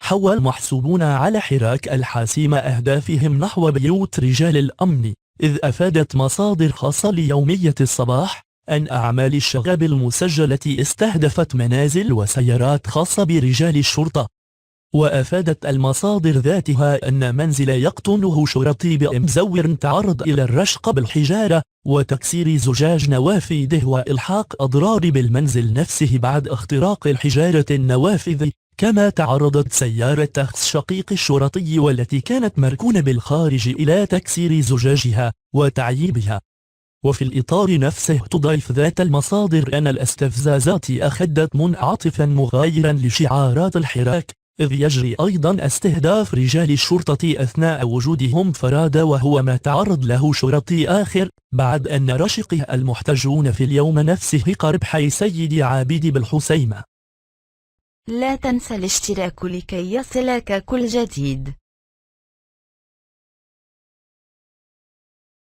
حول المحسوبون على حراك الحاسم أهدافهم نحو بيوت رجال الأمن، إذ أفادت مصادر خاصة ليومية الصباح أن أعمال الشغب المسجلة استهدفت منازل وسيارات خاصة برجال الشرطة. وأفادت المصادر ذاتها أن منزل يقطنه شرطي بمزور تعرض إلى الرشق بالحجارة وتكسير زجاج نوافذه وإلحاق أضرار بالمنزل نفسه بعد اختراق الحجارة النوافذ. كما تعرضت سيارة شخص شقيق الشرطي والتي كانت مركونة بالخارج إلى تكسير زجاجها وتعييبها. وفي الإطار نفسه تضيف ذات المصادر أن الاستفزازات أخذت منعطفا مغايرا لشعارات الحراك، إذ يجري أيضا استهداف رجال الشرطة أثناء وجودهم فرادى، وهو ما تعرض له شرطي آخر بعد أن رشقه المحتجون في اليوم نفسه قرب حي سيد عابد بالحسيمة. لا تنسى الاشتراك لكي يصلك كل جديد.